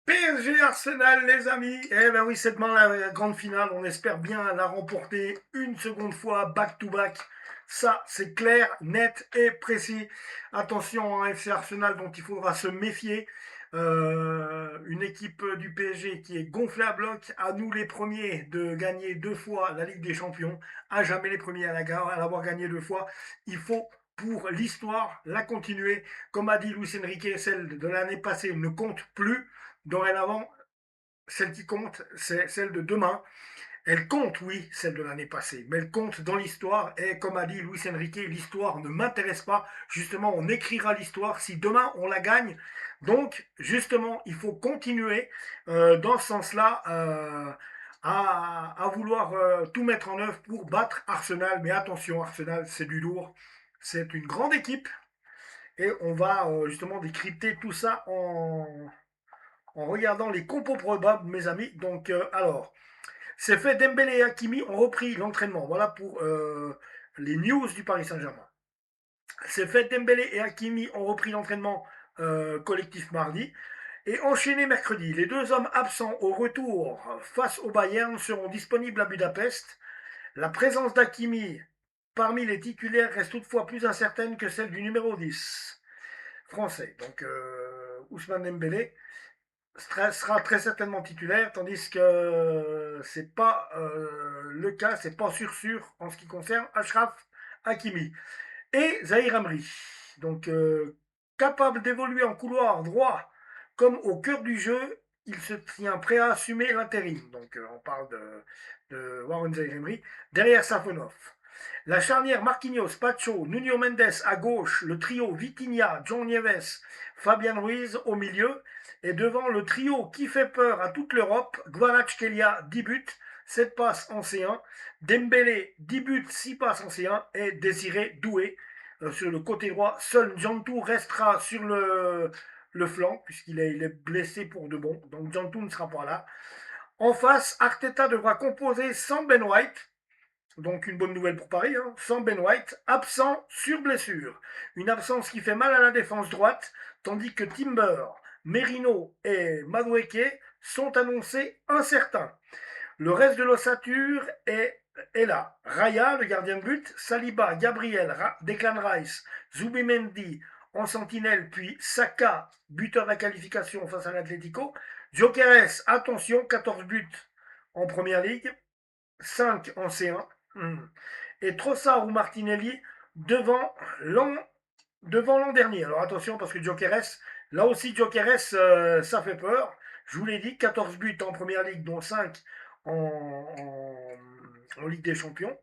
PSG Arsenal, les amis. Eh ben oui, c'est demain la grande finale. On espère bien la remporter une seconde fois, back-to-back. Ça, c'est clair, net et précis. Attention à FC Arsenal dont il faudra se méfier. Une équipe du PSG qui est gonflée à bloc. À nous les premiers de gagner deux fois la Ligue des Champions. À jamais les premiers à l'avoir gagné deux fois. Il faut pour l'histoire la continuer. Comme a dit Luis Enrique, celle de l'année passée ne compte plus. Dorénavant, celle qui compte, c'est celle de demain. Elle compte, oui, celle de l'année passée, mais elle compte dans l'histoire. Et comme a dit Luis Enrique, l'histoire ne m'intéresse pas. Justement, on écrira l'histoire si demain on la gagne. Donc, justement, il faut continuer dans ce sens-là à vouloir tout mettre en œuvre pour battre Arsenal. Mais attention, Arsenal, c'est du lourd. C'est une grande équipe. Et on va justement décrypter tout ça en regardant les compos probables, mes amis. Donc, alors, c'est fait, Dembélé et Hakimi ont repris l'entraînement. Voilà pour les news du Paris Saint-Germain. C'est fait, Dembélé et Hakimi ont repris l'entraînement collectif mardi et enchaîné mercredi. Les deux hommes absents au retour face au Bayern seront disponibles à Budapest. La présence d'Hakimi parmi les titulaires reste toutefois plus incertaine que celle du numéro 10 français. Donc, Ousmane Dembélé sera très certainement titulaire, tandis que c'est pas le cas, c'est pas sûr en ce qui concerne Achraf Hakimi et Zahir Amri. Donc capable d'évoluer en couloir droit comme au cœur du jeu, il se tient prêt à assumer l'intérim. Donc on parle de Warren Zahir Emery derrière Safonov. La charnière Marquinhos, Pacho, Nuno Mendes à gauche, le trio Vitinha, John Nieves, Fabian Ruiz au milieu, et devant le trio qui fait peur à toute l'Europe, Kvaratskhelia 10 buts, 7 passes en C1, Dembélé 10 buts, 6 passes en C1 et Désiré Doué sur le côté droit. Seul Jantou restera sur le flanc puisqu'il est blessé pour de bon, donc Jantou ne sera pas là. En face, Arteta devra composer sans Ben White, donc une bonne nouvelle pour Paris, hein, sans Ben White, absent sur blessure. Une absence qui fait mal à la défense droite, tandis que Timber, Merino et Madueke sont annoncés incertains. Le reste de l'ossature est là. Raya, le gardien de but, Saliba, Gabriel, Declan Rice, Zubimendi en sentinelle, puis Saka, buteur de la qualification face à l'Atlético. Jokeres, attention, 14 buts en première ligue, 5 en C1. Et Trossard ou Martinelli devant l'an dernier. Alors attention parce que Jokeres, là aussi Jokeres, ça fait peur. Je vous l'ai dit, 14 buts en première ligue, dont 5 en Ligue des Champions.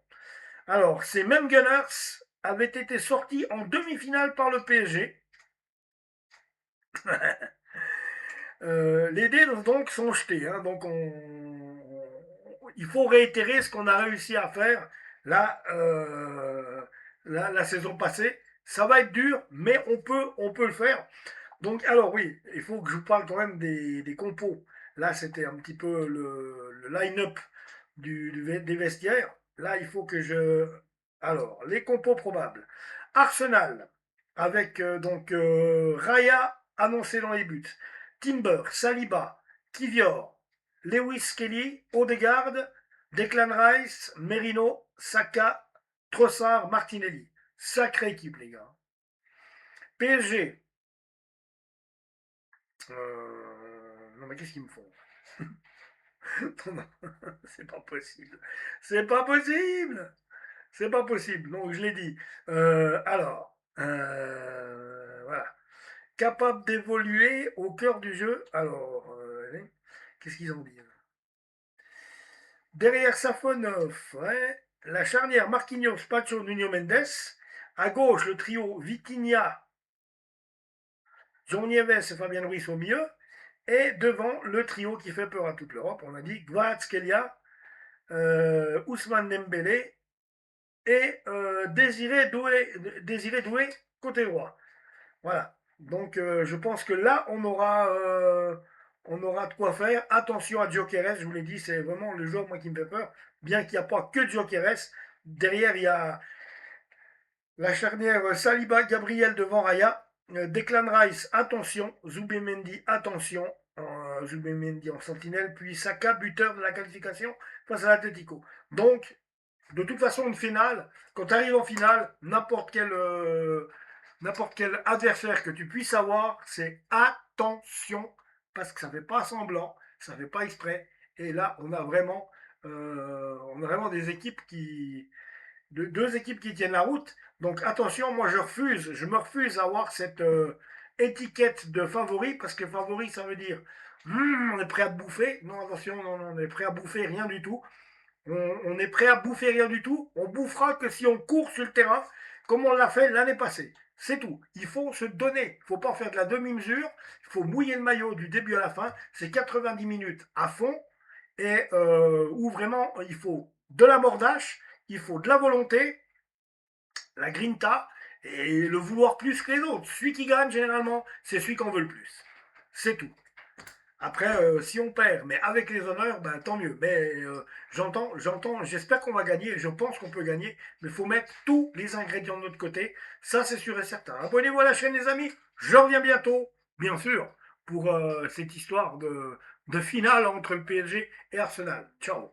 Alors, ces mêmes Gunners avaient été sortis en demi-finale par le PSG. Les dés donc sont jetés. Hein, donc il faut réitérer ce qu'on a réussi à faire là, la saison passée. Ça va être dur, mais on peut le faire. Donc, alors oui, il faut que je vous parle quand même des compos. Là, c'était un petit peu le line-up des vestiaires. Là, il faut que je... Alors, les compos probables. Arsenal, avec Raya annoncé dans les buts. Timber, Saliba, Kivior, Lewis Kelly, Odegaard, Declan Rice, Merino, Saka, Trossard, Martinelli. Sacrée équipe, les gars. PSG. Non, mais qu'est-ce qu'ils me font? C'est pas possible. C'est pas possible. C'est pas possible. Donc, je l'ai dit. Voilà. Capable d'évoluer au cœur du jeu. Alors, qu'est-ce qu'ils ont dit? Derrière Safonov, ouais, la charnière Marquinhos, Pacho, Nuno Mendes. À gauche, le trio Vitinha, John Nieves et Fabien Ruiz au milieu. Et devant, le trio qui fait peur à toute l'Europe, on a dit Kvaratskhelia, Ousmane Dembélé et Désiré Doué côté droit. Voilà. Donc je pense que là, on aura de quoi faire. Attention à Gyökeres, je vous l'ai dit, c'est vraiment le joueur moi, qui me fait peur. Bien qu'il n'y a pas que Gyökeres. Derrière, il y a la charnière Saliba, Gabriel devant Raya. Declan Rice, attention. Zubimendi, attention. Zubimendi en sentinelle, puis Saka, buteur de la qualification face à l'Atlético. Donc, de toute façon, une finale, quand tu arrives en finale, n'importe quel adversaire que tu puisses avoir, c'est attention, parce que ça ne fait pas semblant, ça ne fait pas exprès. Et là, on a vraiment des équipes deux équipes qui tiennent la route. Donc attention, moi je me refuse à avoir cette étiquette de favori, parce que favori, ça veut dire on est prêt à bouffer. Non, attention, non, non, on est prêt à bouffer rien du tout. On est prêt à bouffer rien du tout. On bouffera que si on court sur le terrain, comme on l'a fait l'année passée. C'est tout. Il faut se donner. Il ne faut pas faire de la demi-mesure. Il faut mouiller le maillot du début à la fin. C'est 90 minutes à fond. Et où vraiment il faut de la mordache, il faut de la volonté, la grinta et le vouloir plus que les autres. Celui qui gagne généralement, c'est celui qu'on veut le plus. C'est tout. Après, si on perd, mais avec les honneurs, ben, tant mieux. Mais j'espère qu'on va gagner, je pense qu'on peut gagner, mais il faut mettre tous les ingrédients de notre côté, ça c'est sûr et certain. Abonnez-vous à la chaîne les amis, je reviens bientôt, bien sûr, pour cette histoire de finale entre le PSG et Arsenal. Ciao.